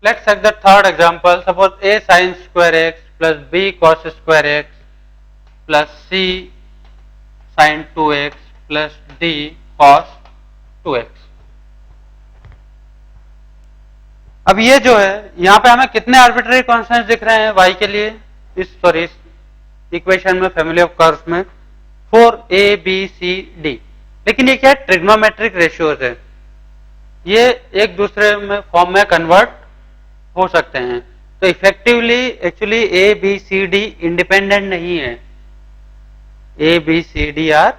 Let's take the third example. Suppose a sin square x plus b cos square x plus c sin 2x plus d cos 2x. अब ये जो है यहां पे हमें कितने आर्बिट्ररी कॉन्स्टेंट्स दिख रहे हैं y के लिए, इस इक्वेशन में, फैमिली ऑफ कर्व्स में 4a b c d. लेकिन ये क्या है, ट्रिग्नोमेट्रिक रेशियोज है, ये एक दूसरे में फॉर्म में कन्वर्ट हो सकते हैं. तो effectively actually A B C D independent नहीं है, A B C D are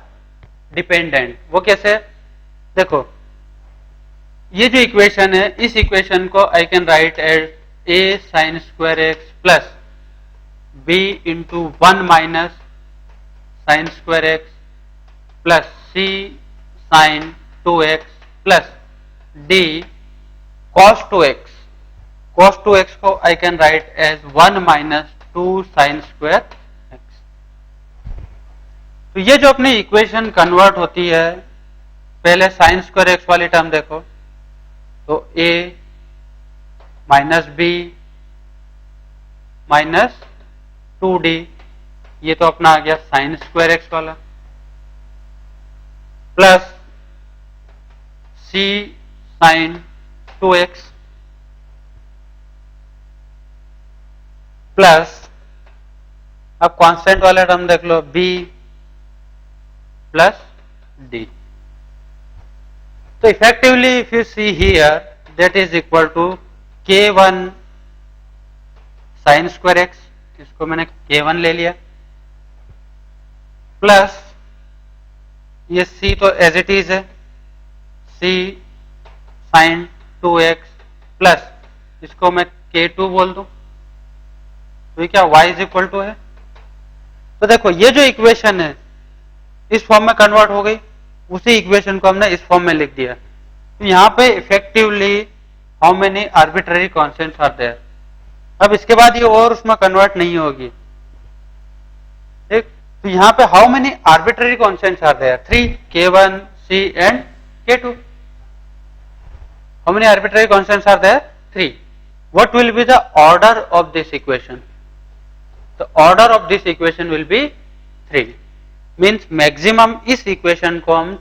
dependent. वो कैसे, देखो ये जो इक्वेशन है, इस इक्वेशन को I can write as A sine square x plus B into 1 minus sine square x plus C sine 2x plus D cos 2x. cos 2x को I can write as 1 minus 2 sine square x. तो ये जो अपनी equation convert होती है, पहले sine square x वाली term देखो, तो a minus B minus 2d, ये तो अपना आ गया साइन स्क्वायर एक्स वाला, plus c sine 2x plus, अब कांस्टेंट वाला टर्म देख लो, b प्लस d. तो effectively if you see here that is equal to k1 sine square x, इसको मैंने k1 ले लिया, प्लस ये c तो एज इट इज है, c साइन 2x प्लस इसको मैं k2 बोल दूं, तो ये क्या y इज इक्वल टू है. तो देखो ये जो इक्वेशन है इस फॉर्म में कन्वर्ट हो गई, उसी इक्वेशन को हमने इस फॉर्म में लिख दिया. तो यहां पे effectively how many arbitrary constants are there. अब इसके बाद ये और उसमें कन्वर्ट नहीं होगी, ठीक. तो यहां पे how many arbitrary constants are there, 3, k1 c and k2. How many arbitrary constants are there, 3. What will be the order of this equation? The order of this equation will be 3. Means maximum इस equation को हम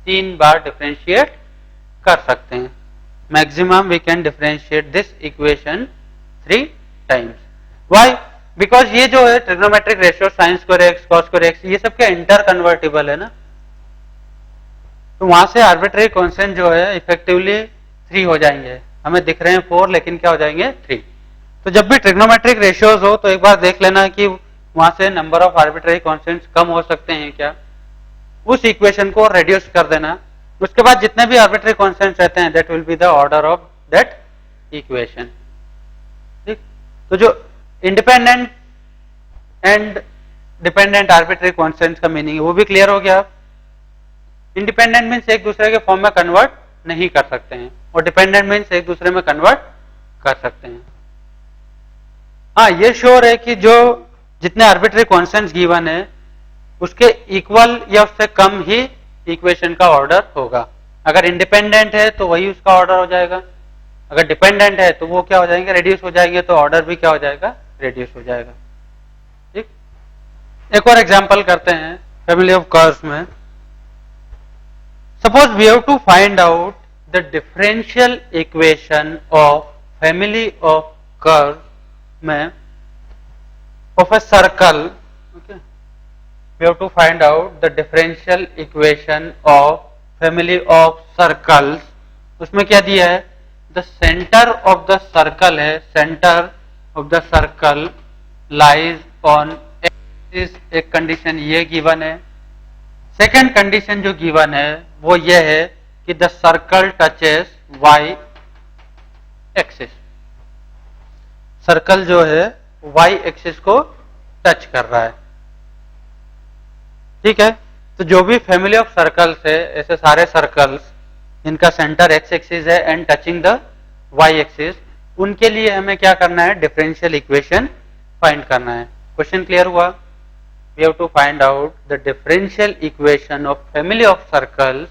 3 बार differentiate कर सकते हैं. Maximum we can differentiate this equation 3 times. Why? Because ये जो है trigonometric ratio sign square x cos square x, ये सब क्या इंटर कन्वर्टिबल है ना, तो वहां से आर्बिट्ररी कांस्टेंट जो है इफेक्टिवली 3 हो जाएंगे. हमें दिख रहे हैं 4 लेकिन क्या हो जाएंगे 3. तो जब भी ट्रिग्नोमेट्रिक रेशियोज हो तो एक बार देख लेना कि वहां से नंबर ऑफ आर्बिट्ररी कांस्टेंट्स कम हो सकते हैं क्या, उस इक्वेशन को रिड्यूस कर देना. उसके बाद जितने भी आर्बिट्ररी कांस्टेंट्स रहते हैं that will be the order of that equation. ठीक. तो जो independent and dependent arbitrary constants का मीनिंग है वो भी क्लियर हो गया. इंडिपेंडेंट मीन्स एक दूसरे के फॉर्म में कन्वर्ट नहीं कर सकते हैं, और डिपेंडेंट मीन्स एक दूसरे में कन्वर्ट कर सकते हैं. हाँ, ये श्योर है कि जो जितने आर्बिट्ररी कांस्टेंट्स गिवन है उसके इक्वल या उससे कम ही इक्वेशन का ऑर्डर होगा. अगर इंडिपेंडेंट है तो वही उसका ऑर्डर हो जाएगा, अगर डिपेंडेंट है तो वो क्या हो जाएंगे, रिड्यूस हो जाएंगे, तो ऑर्डर भी क्या हो जाएगा, रिड्यूस हो जाएगा. ठीक. एक और एग्जांपल करते हैं फैमिली ऑफ कर्व्स में. Suppose we have to find out the differential equation of family of curve में of a circle. Okay. We have to find out the differential equation of family of circles. उसमें क्या दिया है, the center of the circle है, center of the circle lies on x is एक condition ये given है. Second condition जो given है वो ये है कि the circle touches y axis. Circle जो है वाई एक्सिस को टच कर रहा है. ठीक है. तो जो भी फैमिली ऑफ सर्कल्स है, ऐसे सारे सर्कल्स इनका सेंटर एक्स एक्सिस है and touching the y axis, उनके लिए हमें क्या करना है, डिफरेंशियल इक्वेशन फाइंड करना है. क्वेश्चन क्लियर हुआ. We have to find out the differential equation of family of circles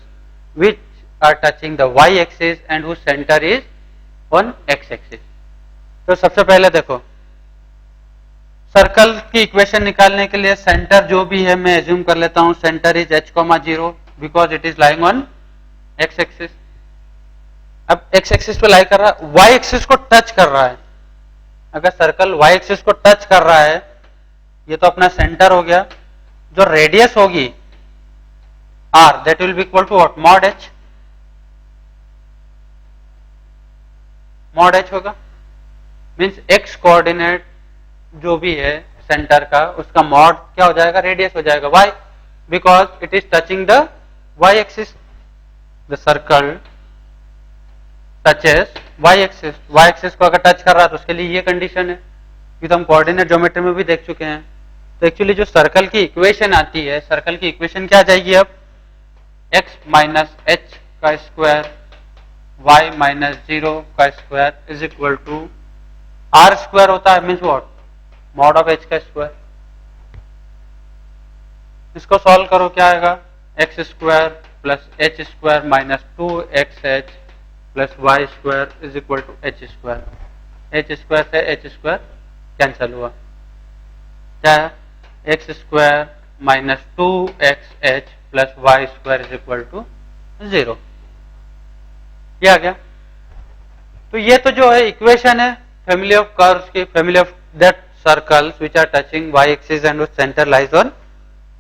which are touching the y-axis and whose center is on x-axis. तो सबसे पहले देखो, सर्कल की इक्वेशन निकालने के लिए सेंटर जो भी है मैं एज्यूम कर लेता हूं centre is h,0 because it is lying on x axis. अब x एक्सिस पे लाई कर रहा है, y एक्सिस को टच कर रहा है। अगर सर्कल y एक्सिस को टच कर रहा है, ये तो अपना सेंटर हो गया। जो रेडियस होगी r, that will be equal to what, mod h। Mod h होगा, मीन्स x कोऑर्डिनेट जो भी है सेंटर का, उसका मॉड क्या हो जाएगा, रेडियस हो जाएगा y, because it is touching the y axis. The circle touches y axis. y axis को अगर टच कर रहा है तो उसके लिए ये कंडीशन है, ये तो हम कोऑर्डिनेट ज्योमेट्री में भी देख चुके हैं। तो एक्चुअली जो सर्कल की इक्वेशन आती है, सर्कल की इक्वेशन क्या आ जाएगी अब, x माइनस h का स्क्वायर y माइनस 0 का square is equal to r square होता है, means what, mod of h का स्क्वायर। इसको सॉल्व करो, क्या आएगा, x square plus h square minus 2xh plus y square is equal to h square. H square से h square cancel हुआ, क्या है, x square minus 2xh plus y square is equal to 0। ये आ गया। तो ये तो जो है इक्वेशन है फैमिली ऑफ कर्व्स की, family of that circles which are touching y axis and centre lies on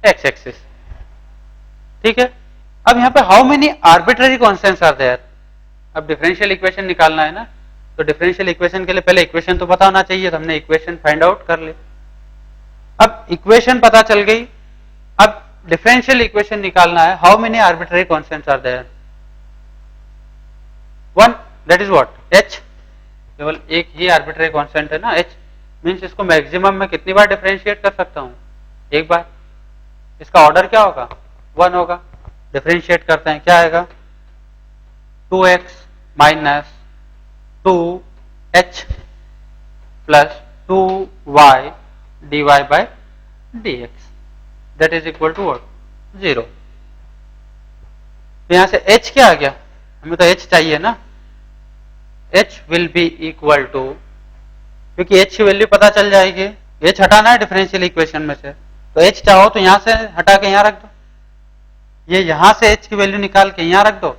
x axis. ठीक है। अब यहाँ पे how many arbitrary constants are there. अब डिफरेंशियल इक्वेशन निकालना है ना, तो डिफरेंशियल इक्वेशन के लिए पहले इक्वेशन तो पता होना चाहिए, तो हमने इक्वेशन फाइंड आउट कर ली। अब इक्वेशन पता चल गई, अब डिफरेंशियल इक्वेशन निकालना है, how many arbitrary constants are there, one, that is what, h। केवल एक ही आर्बिट्ररी कांस्टेंट है ना h, मींस इसको मैक्सिमम में कितनी बार डिफरेंशिएट कर सकता हूं, एक बार। इसका ऑर्डर क्या होगा, 1 होगा। डिफरेंशिएट करते हैं, क्या आएगा, 2x minus 2h plus 2y dy by dx, that is equal to what, 0। तो यहां से h क्या आ गया, हमें तो h चाहिए ना, h will be equal to, क्योंकि h की वैल्यू पता चल जाएगी, h हटाना है डिफरेंशियल इक्वेशन में से, तो h चाहो तो यहां से हटा के यहां रख दो, ये यहां से h की वैल्यू निकाल के यहां रख दो,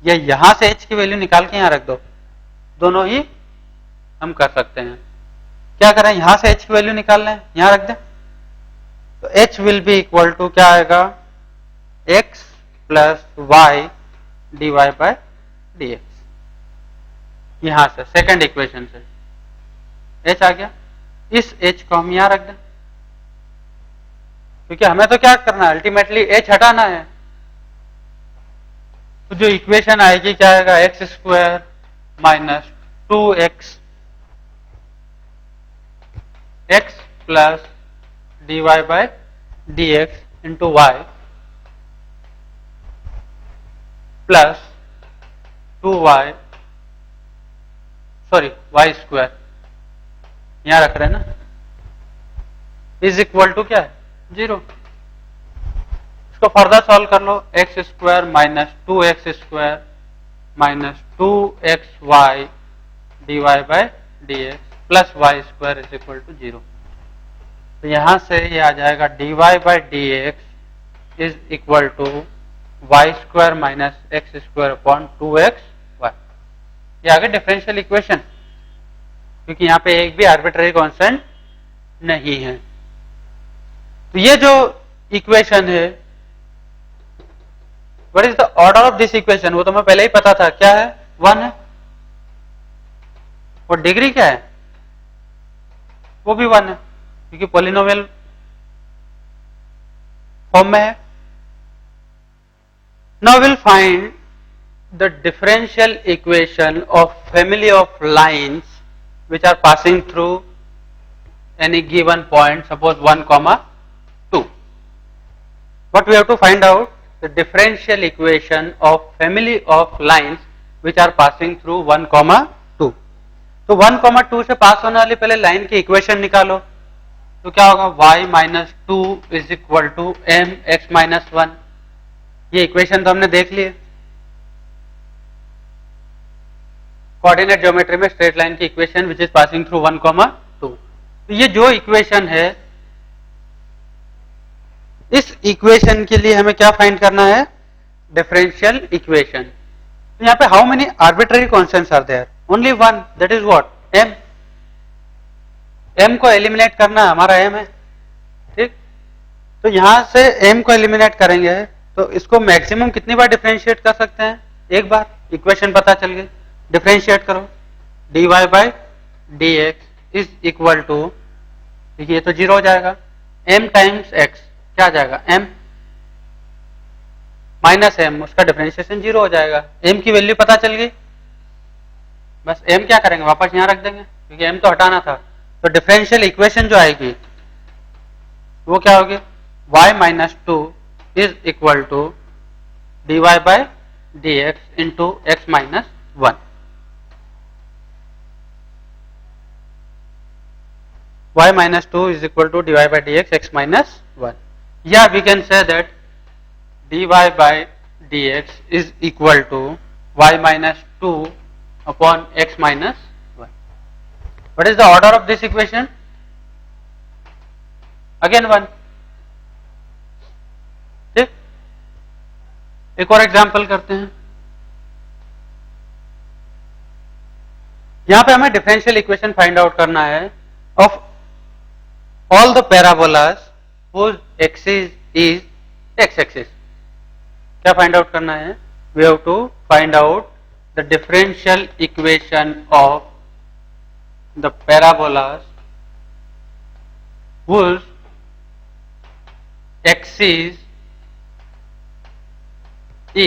या यहां से h की वैल्यू निकाल के यहां रख दो, दोनों ही हम कर सकते हैं। क्या करें, यहां से h की वैल्यू निकाल लें, यहां रख दें, तो h will be equal to क्या आएगा, x plus y dy by dx। यहां से सेकंड इक्वेशन से h आ गया, इस h को हम यहां रख दें, क्योंकि हमें तो क्या करना है, अल्टीमेटली h हटाना है। तो जो इक्वेशन आएगी क्या आएगा, x square minus 2x x plus dy by dx into y plus 2y, sorry y square यहां रख रहे हैं ना, इज इक्वल टू क्या है, 0। इसको फर्दर सॉल्व कर लो, x square minus 2x square minus 2xy dy by dx plus y square is equal to 0। तो यहां से ये आ जाएगा dy by dx is equal to y square minus x square upon 2xy। ये आ गया डिफरेंशियल इक्वेशन, क्योंकि यहां पे एक भी आर्बिट्ररी कांस्टेंट नहीं है। तो ये जो इक्वेशन है, what is the order of this equation, वो तो मैं पहले ही पता था, क्या है, 1 है। और डिग्री क्या है, वो भी 1 है, क्योंकि पॉलिनोमियल फॉर्म में है। Now will find the differential equation of family of lines which are passing through any given point, suppose 1, 2. What we have to find out, the differential equation of family of lines which are passing through 1, 2. तो 1, 2 से पास होने वाली पहले line की equation निकालो, तो क्या होगा, y minus 2 is equal to m x minus 1। ये इक्वेशन तो हमने देख ली है। कोऑर्डिनेट ज्योमेट्री में स्ट्रेट लाइन की equation which is passing through 1, 2। तो ये जो इक्वेशन है, इस इक्वेशन के लिए हमें क्या फाइंड करना है? Differential equation. तो यहाँ पे how many arbitrary constants are there? Only one, that is what? m। m को एलिमिनेट करना हमारा m है, ठीक। तो यहां से m को एलिमिनेट करेंगे तो इसको मैक्सिमम कितनी बार डिफरेंशिएट कर सकते हैं? एक बार। इक्वेशन पता चल गई, डिफरेंशिएट करो। dy by d x is equal to, देखिए ये तो 0 हो जाएगा, m टाइम्स x क्या आ जाएगा? m माइनस m, उसका डिफरेंशिएशन 0 हो जाएगा। m की वैल्यू पता चल गई, बस m क्या करेंगे? वापस यहां रख देंगे क्योंकि m तो हटाना था। तो डिफरेंशियल इक्वेशन जो आएगी वो क्या होगी? y minus 2 is equal to dy by d x into x minus 1। y minus 2 is equal to dy by dx x minus 1. Yeah, we can say that dy by dx is equal to y minus 2 upon x minus 1. What is the order of this equation? Again 1. ठीक, एक और example करते हैं। यहां पे हमें differential equation find out करना है of all the parabolas whose axis is x-axis। क्या फाइंड आउट करना है? We have to find out the differential equation of the parabolas whose axis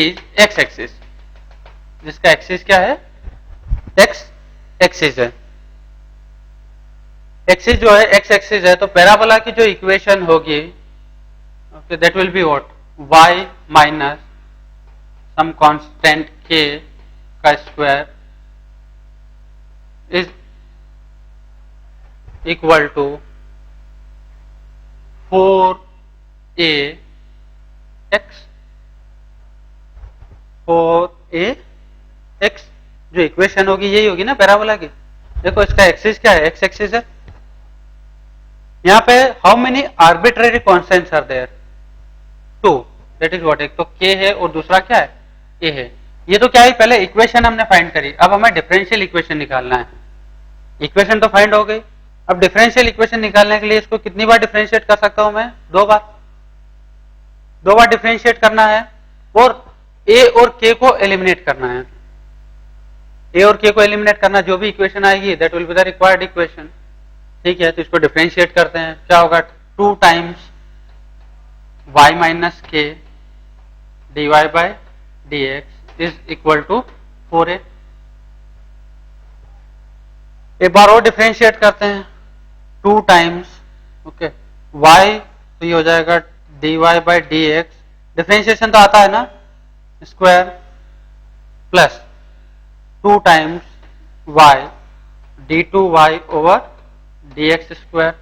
is x-axis। जिसका एक्सिस क्या है? x एक्सिस है। Axis जो है x एक्सिस है, तो पैराबोला की जो इक्वेशन होगी, okay, that will be what? y minus some constant k का square is equal to 4ax। 4ax जो इक्वेशन होगी यही होगी ना पैराबोला की। देखो इसका एक्सिस क्या है? x एक्सिस है। यहाँ पे how many arbitrary constants are there? 2, that is what? एक तो k है और दूसरा क्या है? a है। ये तो क्या है? पहले इक्वेशन हमने फाइंड करी, अब हमें डिफरेंशियल इक्वेशन निकालना है। इक्वेशन तो फाइंड हो गई, अब डिफरेंशियल इक्वेशन निकालने के लिए इसको कितनी बार डिफरेंशिएट कर सकता हूं मैं? 2 बार। 2 बार डिफरेंशिएट करना है और a और k को एलिमिनेट करना है। a और k को एलिमिनेट करना, जो भी इक्वेशन आएगी that will be the required equation. ठीक है, तो इसको डिफरेंशिएट करते हैं। क्या होगा? 2 times y minus k dy by d x is equal to 4a। एक बार और डिफरेंशिएट करते हैं, 2 टाइम्स, ओके, y, तो ये हो जाएगा dy by d x, differentiation तो आता है ना, square, plus 2 times y d2y over dx square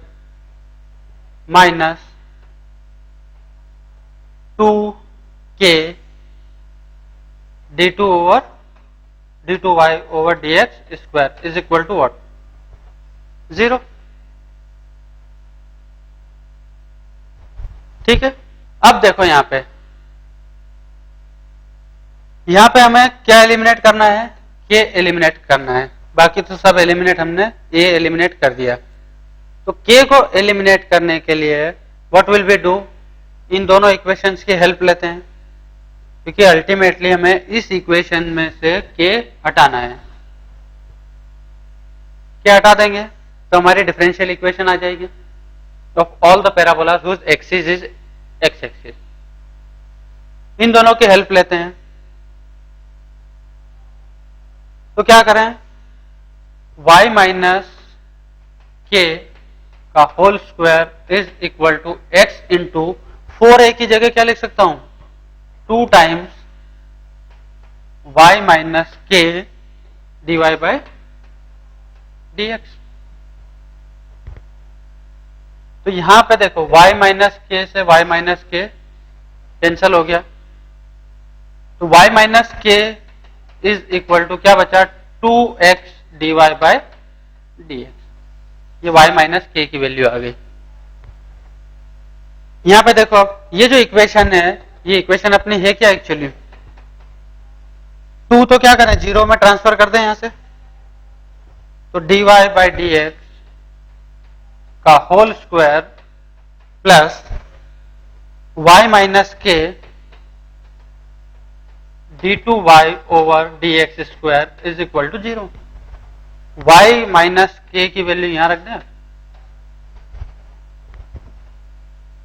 minus 2k d2 over d2y over dx square is equal to what? 0। ठीक है, अब देखो यहां पे हमें क्या एलिमिनेट करना है? k एलिमिनेट करना है। बाकी तो सब एलिमिनेट हमने a एलिमिनेट कर दिया। तो k को एलिमिनेट करने के लिए व्हाट विल वी डू? इन दोनों इक्वेशंस की हेल्प लेते हैं, क्योंकि अल्टीमेटली हमें इस इक्वेशन में से k हटाना है। क्या हटा देंगे तो हमारी डिफरेंशियल इक्वेशन आ जाएगी of all the parabolas whose axis is x axis. इन दोनों की हेल्प लेते हैं, तो क्या करें? y माइनस के का whole square is equal to x into 4a की जगह क्या लिख सकता हूं? 2 times y minus k dy by dx। तो यहां पे देखो y माइनस के से y माइनस के कैंसल हो गया, तो y माइनस के इज इक्वल टू क्या बचा? 2x dy बाय dx, ये y माइनस के की वैल्यू आ गई। यहां पे देखो अब ये जो इक्वेशन है, ये इक्वेशन अपनी है क्या एक्चुअली, 2 तो क्या करें, 0 में ट्रांसफर कर दें यहां से, तो dy बाय dx का whole square plus y minus k d2y over dx square is equal to 0। y minus k की वैल्यू यहां रख दें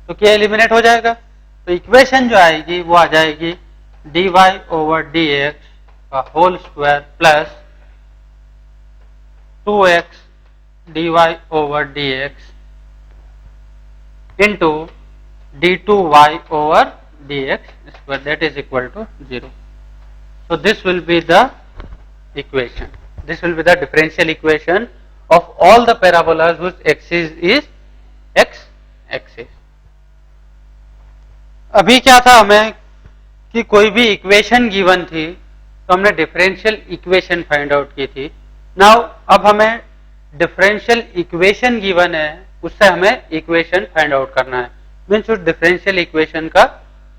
तो क्या एलिमिनेट हो जाएगा, तो इक्वेशन जो आएगी वो आ जाएगी dy ओवर dx का whole square plus 2x dy over dx into d2y over dx square, that is equal to 0. So this will be the equation. This will be the differential equation of all the parabolas whose axis is x axis. अभी क्या था हमें कि कोई भी equation given थी तो हमने डिफरेंशियल इक्वेशन फाइंड आउट की थी। नाउ अब हमें डिफरेंशियल इक्वेशन गिवन है, उससे हमें इक्वेशन फाइंड आउट करना है, मीन्स उस डिफरेंशियल इक्वेशन का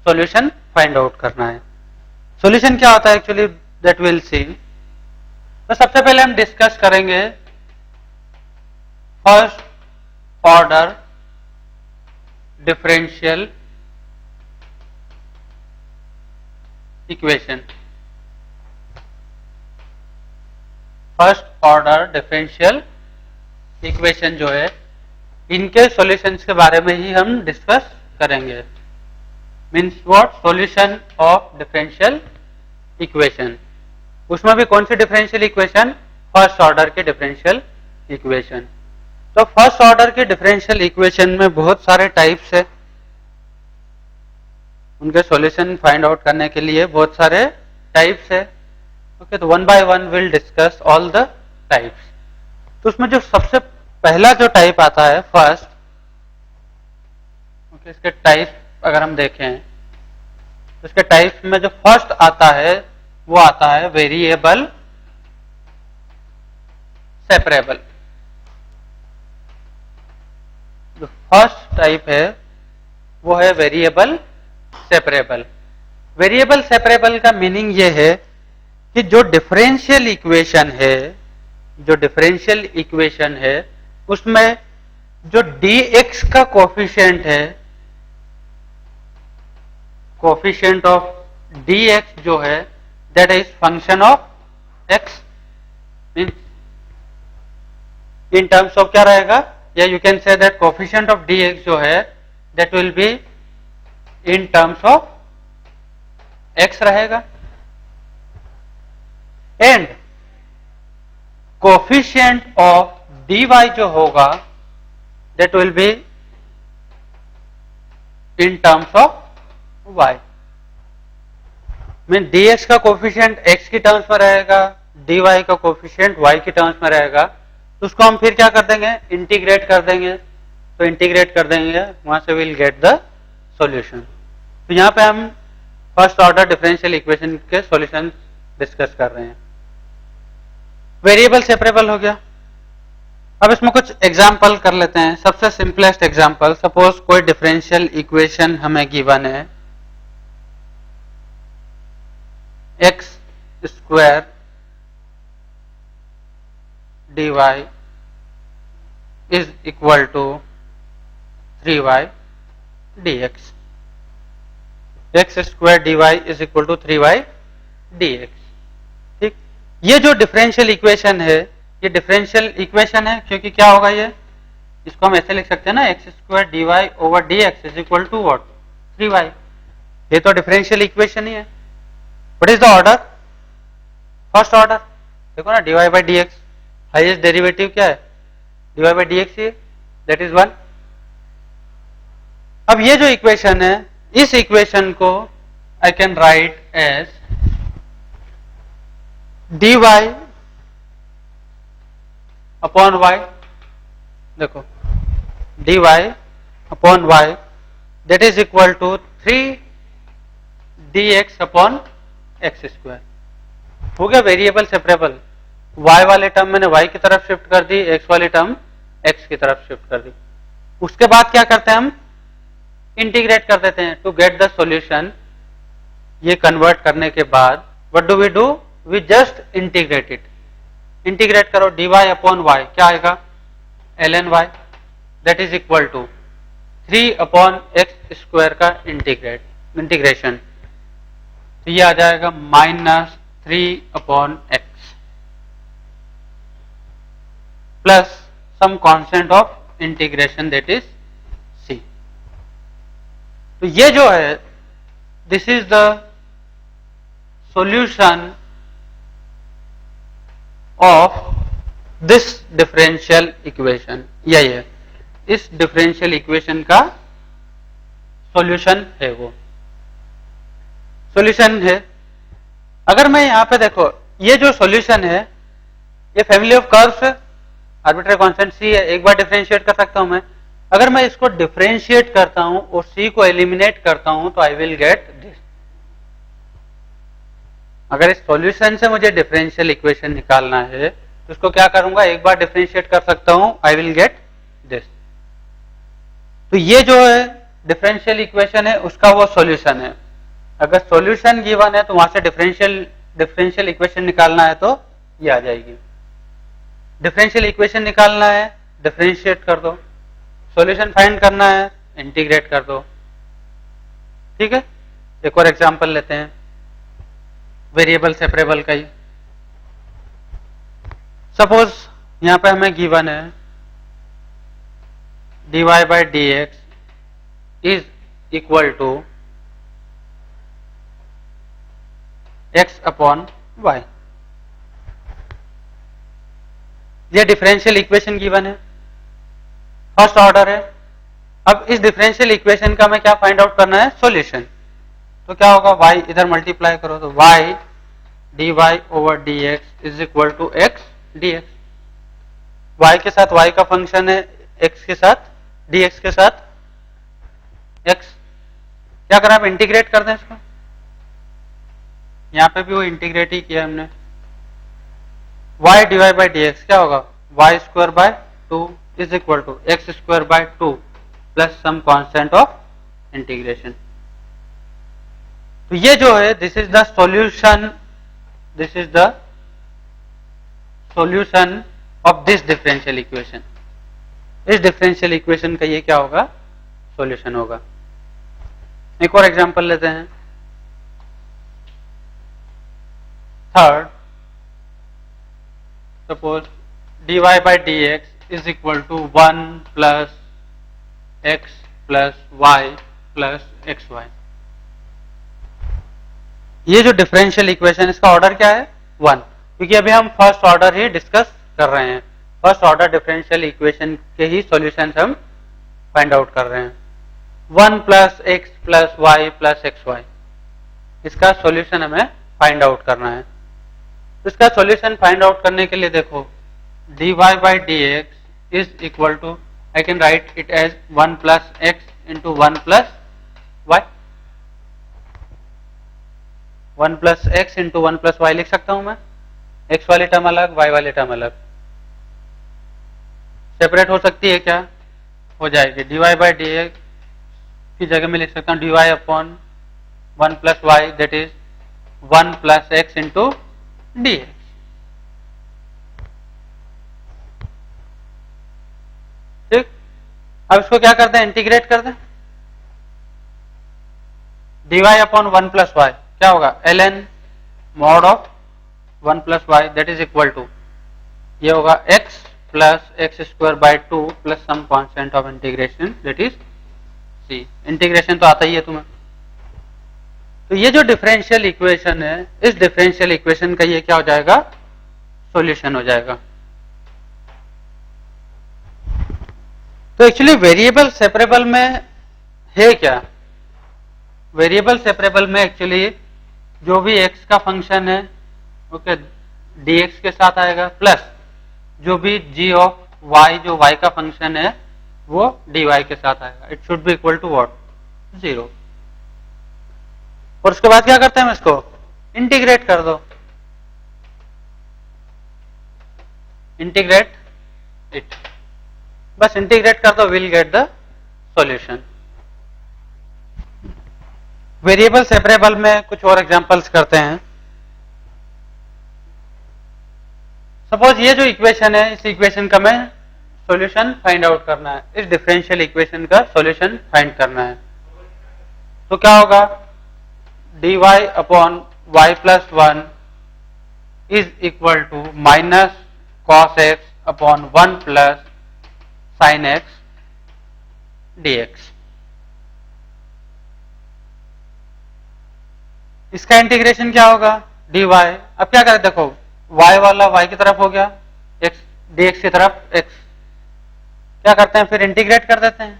सॉल्यूशन फाइंड आउट करना है। सॉल्यूशन क्या होता है एक्चुअली, दैट विल सी। तो सबसे पहले हम डिस्कस करेंगे first order differential equation. First order differential equation जो है, इनके सॉल्यूशंस के बारे में ही हम डिस्कस करेंगे। Means what, solution of differential equation. उसमें भी कौन सी डिफरेंशियल इक्वेशन, फर्स्ट ऑर्डर के डिफरेंशियल इक्वेशन। तो फर्स्ट ऑर्डर के डिफरेंशियल इक्वेशन में बहुत सारे टाइप्स है, उनके सॉल्यूशन फाइंड आउट करने के लिए बहुत सारे टाइप्स है। ओके, तो one by one will discuss all the types. तो उसमें जो सबसे पहला जो टाइप आता है फर्स्ट, ओके, इसके टाइप अगर हम देखें तो इसके टाइप में जो फर्स्ट आता है वो आता है वेरिएबल सेपरेबल। जो फर्स्ट टाइप है वो है वेरिएबल सेपरेबल। वेरिएबल सेपरेबल का मीनिंग ये है कि जो डिफरेंशियल इक्वेशन है, जो डिफरेंशियल इक्वेशन है उसमें जो dx का कोफिशिएंट है, कोफिशिएंट ऑफ dx जो है that is function of x, means in terms of क्या रहेगा, या you can say that coefficient of dx जो है that will be in terms of x रहेगा, एंड कोफिशिएंट ऑफ dy जो होगा that will be in terms of y। Mean dx का coefficient x की टर्म्स में रहेगा, dy का कोफिशिएंट y की टर्म्स में रहेगा, तो उसको हम फिर क्या कर देंगे, इंटीग्रेट कर देंगे। तो इंटीग्रेट कर देंगे, वहां से विल गेट द सॉल्यूशन। तो यहां पे हम फर्स्ट ऑर्डर डिफरेंशियल इक्वेशन के सॉल्यूशन डिस्कस कर रहे हैं। वेरिएबल सेपरेबल हो गया। अब इसमें कुछ एग्जाम्पल कर लेते हैं। सबसे सिंपलेस्ट एग्जाम्पल, सपोज कोई डिफरेंशियल इक्वेशन हमें गिवन है, x square dy is equal to 3y dx। X square dy is equal to 3y dx। ठीक, ये जो डिफरेंशियल इक्वेशन है, ये डिफरेंशियल इक्वेशन है क्योंकि क्या होगा, ये इसको हम ऐसे लिख सकते हैं ना, x square d y over d x is equal to what, 3y। ये तो डिफरेंशियल इक्वेशन ही है। What is the order, first order. देखो ना, d y by d x, highest derivative क्या है, d y by d x, that is 1। अब ये जो इक्वेशन है, इस इक्वेशन को I can write as d y upon y. देखो, d y upon y that is equal to 3 d x upon x square. हो गया वेरिएबल सेपरेबल। y वाले टर्म मैंने y की तरफ शिफ्ट कर दी, x वाली टर्म x की तरफ शिफ्ट कर दी। उसके बाद क्या करते हैं हम, इंटीग्रेट कर देते हैं टू गेट द सॉल्यूशन। ये कन्वर्ट करने के बाद what do, we just integrate it. Integrate करो, dy अपॉन y क्या आएगा, ln y that is equal to 3 upon x square का इंटीग्रेशन, तो ये आ जाएगा -3 upon x plus some constant of integration that is c। तो ये जो है this is the solution of this differential equation. यही है, इस डिफरेंशियल इक्वेशन का सॉल्यूशन है, वो सॉल्यूशन है। अगर मैं यहां पे देखो, ये जो सॉल्यूशन है ये फैमिली ऑफ कर्व्स है, आर्बिट्ररी कांस्टेंट c है, एक बार डिफरेंशिएट कर सकता हूं मैं। अगर मैं इसको डिफरेंशिएट करता हूं और c को एलिमिनेट करता हूं तो आई विल गेट दिस। अगर इस सॉल्यूशन से मुझे डिफरेंशियल इक्वेशन निकालना है तो इसको क्या करूंगा, एक बार डिफरेंशिएट कर सकता हूं, आई विल गेट दिस। तो ये जो है डिफरेंशियल इक्वेशन है उसका वो सॉल्यूशन है। अगर सॉल्यूशन गिवन है तो वहां से डिफरेंशियल इक्वेशन निकालना है तो ये आ जाएगी। डिफरेंशियल इक्वेशन निकालना है, डिफरेंशिएट कर दो, सॉल्यूशन फाइंड करना है, इंटीग्रेट कर दो। ठीक है, एक और एग्जांपल लेते हैं वेरिएबल सेपरेबल का ही। सपोज यहां पे हमें गिवन है dy by d x is equal to x upon y। ये डिफरेंशियल इक्वेशन गिवन है, फर्स्ट ऑर्डर है। अब इस डिफरेंशियल इक्वेशन का हमें क्या फाइंड आउट करना है, सॉल्यूशन। तो क्या होगा, y इधर मल्टीप्लाई करो तो y dy over d x is equal to x d x. y के साथ y का फंक्शन है, x के साथ dx के साथ x। क्या करें, आप इंटीग्रेट कर दें इसको। यहां पे भी वो इंटीग्रेट ही किया हमने। y divide by d x क्या होगा, y square by 2 is equal to x square by 2 plus some constant of integration. तो ये जो है this is the solution, this is the solution of this differential equation. इस differential equation का ये क्या होगा, सॉल्यूशन होगा। एक और एग्जांपल लेते हैं, third. Suppose dy by d x is equal to 1 plus x plus y plus x y. ये जो डिफरेंशियल इक्वेशन इसका ऑर्डर क्या है, 1, क्योंकि अभी हम फर्स्ट ऑर्डर ही डिस्कस कर रहे हैं। फर्स्ट ऑर्डर डिफरेंशियल इक्वेशन के ही सॉल्यूशंस हम फाइंड आउट कर रहे हैं। 1 plus x plus y plus x y, इसका सॉल्यूशन हमें फाइंड आउट करना है। तो इसका सॉल्यूशन फाइंड आउट करने के लिए देखो dy by d x is equal to, I can write it as 1 plus x into 1 plus y. 1 plus x into 1 plus y लिख सकता हूं मैं। एक्स वाली टर्म अलग, वाई वाली टर्म अलग, सेपरेट हो सकती है क्या, हो जाएगी। dy बाई डी एक्स की जगह में लिख सकता हूँ dy upon 1 plus y that is 1 plus x into d x. ठीक, अब इसको क्या करते हैं, इंटीग्रेट कर दें। dy अपॉन 1 प्लस वाई क्या होगा, ln mod of 1 plus y that is equal to, ये होगा x plus x square by 2 plus some constant of integration that is c। Integration तो आता ही है तुम्हें। तो ये जो डिफरेंशियल इक्वेशन है, इस डिफरेंशियल इक्वेशन का ये क्या हो जाएगा, सॉल्यूशन हो जाएगा। तो एक्चुअली वेरिएबल सेपरेबल में है क्या, वेरिएबल सेपरेबल में एक्चुअली जो भी x का फंक्शन है ओके dx के साथ आएगा, प्लस जो भी g ऑफ y जो y का फंक्शन है वो dy के साथ आएगा। It should be equal to what, 0। और उसके बाद क्या करते हैं, हम इसको इंटीग्रेट कर दो। इंटीग्रेट इट, बस इंटीग्रेट कर दो, will get the solution. Variable separable में कुछ और एग्जांपल्स करते हैं। सपोज ये जो इक्वेशन है, इस इक्वेशन का मैं सॉल्यूशन फाइंड आउट करना है, इस डिफरेंशियल इक्वेशन का सॉल्यूशन फाइंड करना है। तो क्या होगा, dy upon y plus 1 is equal to minus cos x upon 1 plus sine x dx। इसका इंटीग्रेशन क्या होगा, dy। अब क्या करें, देखो y वाला y की तरफ हो गया, x dx की तरफ x, क्या करते हैं फिर इंटीग्रेट कर देते हैं।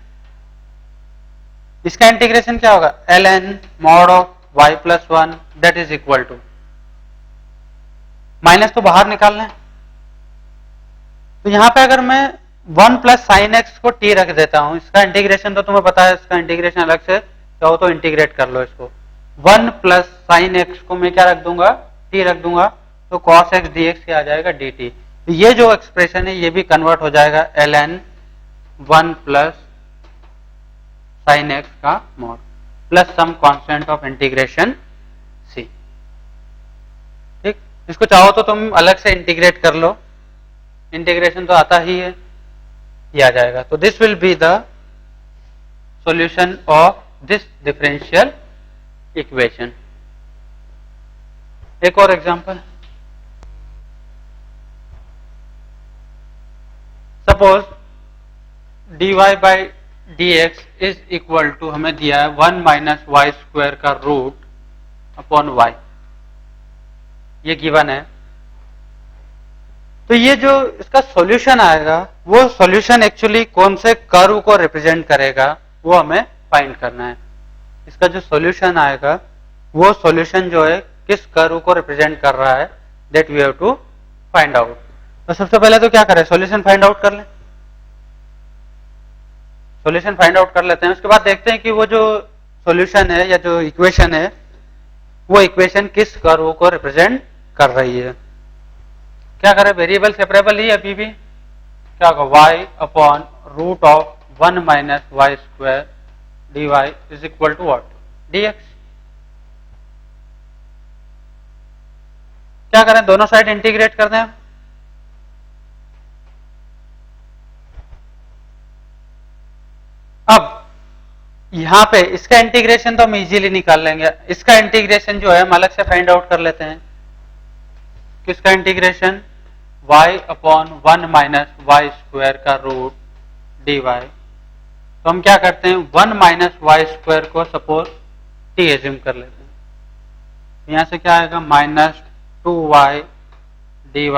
इसका इंटीग्रेशन क्या होगा, ln mod of y plus 1 that is equal to, minus तो बाहर निकालना है, तो यहां पे अगर मैं 1 प्लस साइन एक्स को t रख देता हूं, इसका इंटीग्रेशन तो तुम्हें पता है, इसका इंटीग्रेशन अलग से चाहो तो इंटीग्रेट कर लो इसको। 1 प्लस साइन एक्स को मैं क्या रख दूंगा, t रख दूंगा, तो cos x dx से आ जाएगा dt। तो ये जो एक्सप्रेशन है ये भी कन्वर्ट हो जाएगा ln 1 प्लस साइन एक्स का mod plus some constant of integration c। ठीक, इसको चाहो तो तुम अलग से इंटीग्रेट कर लो, इंटीग्रेशन तो आता ही है, ये आ जाएगा। तो this will be the solution of this differential equation. एक और example, suppose dy by dx is equal to, हमें दिया है 1 माइनस वाई स्क्वायर का रूट अपॉन y, ये गिवन है। तो ये जो इसका सॉल्यूशन आएगा, वो सॉल्यूशन एक्चुअली कौन से कर्व को रिप्रेजेंट करेगा वो हमें फाइंड करना है। इसका जो सॉल्यूशन आएगा वो सॉल्यूशन जो है किस कर्व को रिप्रेजेंट कर रहा है, that we have to find out. तो सबसे पहले तो क्या करें, सॉल्यूशन फाइंड आउट कर लें, सॉल्यूशन फाइंड आउट कर लेते हैं। उसके बाद देखते हैं कि वो जो सॉल्यूशन है या जो इक्वेशन है, वो इक्वेशन किस कर्व को रिप्रेजेंट कर रही है। क्या करें, वेरिएबल सेपरेबल ही अभी भी, क्या होगा, y upon root of 1 minus y square dy is equal to what, dx। क्या करें, दोनों साइड इंटीग्रेट कर दें। अब यहां पे इसका इंटीग्रेशन तो हम इजीली निकाल लेंगे, इसका इंटीग्रेशन जो है हम अलग से फाइंड आउट कर लेते हैं। किसका integration, y upon 1 minus y square का रूट dy। तो हम क्या करते हैं, 1 माइनस वाई स्क्वायर को सपोज t एज्यूम कर लेते हैं। यहां से क्या आएगा, minus 2y dy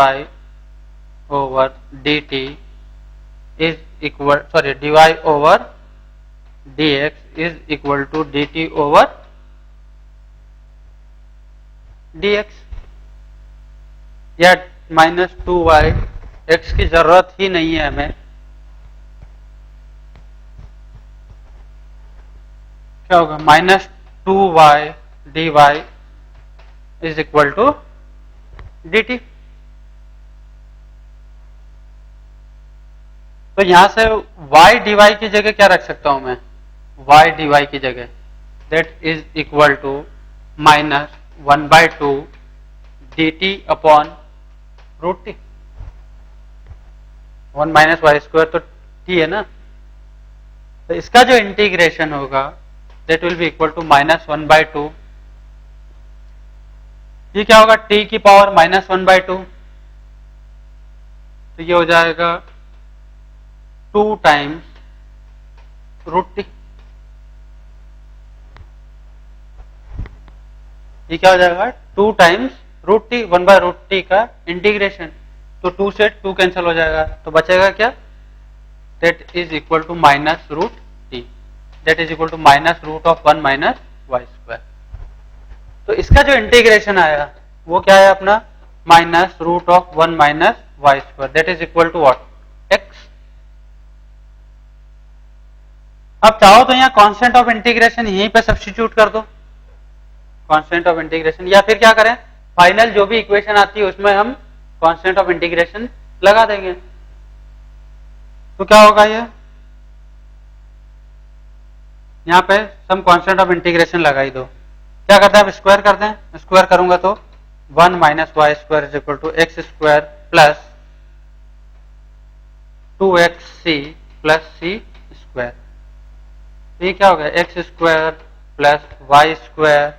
over dt is equal, sorry dy over dx is equal to dt over dx, या माइनस 2y, x की जरूरत ही नहीं है हमें। क्या होगा, minus 2y dy is equal to dt। तो यहां से y dy की जगह क्या रख सकता हूं मैं, y dy की जगह that is equal to minus 1/2 dt upon root t. 1 minus y square तो t है ना, तो इसका जो इंटीग्रेशन होगा that will be equal to minus 1/2, ये क्या होगा, t की पावर माइनस 1/2, तो ये हो जाएगा 2 टाइम्स रूट टी। ये क्या हो जाएगा, 2 टाइम्स रूट टी, 1/√t का इंटीग्रेशन। तो 2 से 2 कैंसिल हो जाएगा, तो बचेगा क्या, that is equal to minus root t, that is equal to minus root of 1 minus y square. तो इसका जो इंटीग्रेशन आया वो क्या है अपना, minus root of 1 minus y square, that is equal to what, x. अब चाहो तो यहाँ कांस्टेंट ऑफ इंटीग्रेशन यहीं पे सब्स्टिट्यूट कर दो, कांस्टेंट ऑफ इंटीग्रेशन, या फिर क्या करें, फाइनल जो भी इक्वेशन आती है उसमें हम कांस्टेंट ऑफ इंटीग्रेशन लगा देंगे। तो क्या होगा ये, यहाँ पे सम कांस्टेंट ऑफ इंटीग्रेशन लगा ही दो। क्या करते हैं, अब स्क्वायर करते हैं। स्क्वायर करूंगा तो 1 minus y square is equal to x square plus 2xc plus c square. ये क्या हो गया, x square plus y square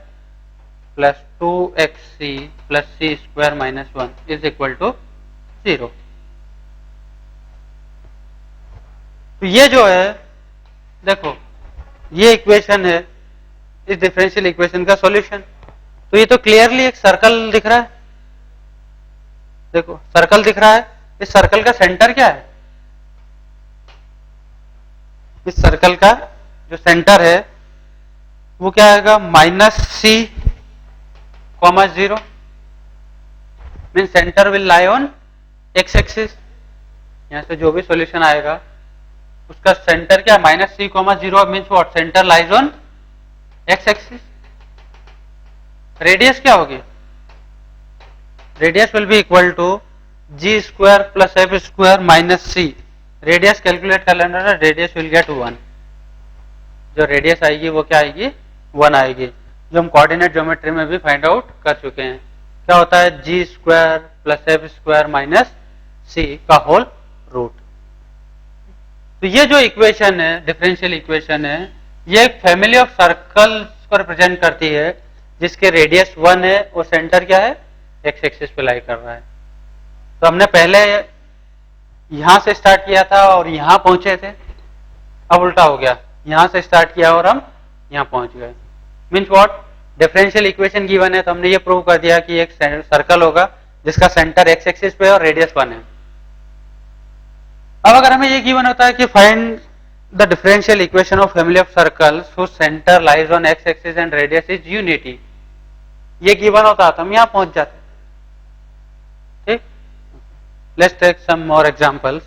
plus 2xc plus c square minus 1 is equal to 0। तो ये जो है देखो, ये इक्वेशन है इस डिफरेंशियल इक्वेशन का सॉल्यूशन। तो ये तो क्लियरली एक सर्कल दिख रहा है, देखो सर्कल दिख रहा है। इस सर्कल का सेंटर क्या है, इस सर्कल का जो सेंटर है वो क्या आएगा, -c, 0 mean centre will lie on x axis. यहां से जो भी सॉल्यूशन आएगा उसका सेंटर क्या, -c, 0 means what, centre lies on x axis. Radius क्या होगी, radius will be equal to g square plus f square minus c। Radius calculate कर लेना, रेडियस विल गेट 1। जो रेडियस आएगी वो क्या आएगी, 1 आएगी, जो हम कोऑर्डिनेट ज्योमेट्री में भी फाइंड आउट कर चुके हैं। क्या होता है, g square plus f square minus c का होल रूट। तो ये जो इक्वेशन है, डिफरेंशियल इक्वेशन है, ये एक फैमिली ऑफ सर्कल्स को रिप्रेजेंट करती है जिसके रेडियस 1 है, वो सेंटर क्या है, एक्स एक्सिस पे लाई कर रहा है। तो हमने पहले यहां से स्टार्ट किया था और यहां पहुंचे थे, अब उल्टा हो गया, यहां से स्टार्ट किया और हम यहां पहुंच गए। Means what, differential equation given है तो हमने ये प्रूव कर दिया कि एक सर्कल होगा जिसका सेंटर एक्स एक्सिस पे और रेडियस 1 है। अब अगर हमें ये गिवन होता है कि find the differential equation of family of circles whose centre lies on x axis and radius is unity, ये गिवन होता तो हम यहां पहुंच जाते। ठीक, let's take some more examples.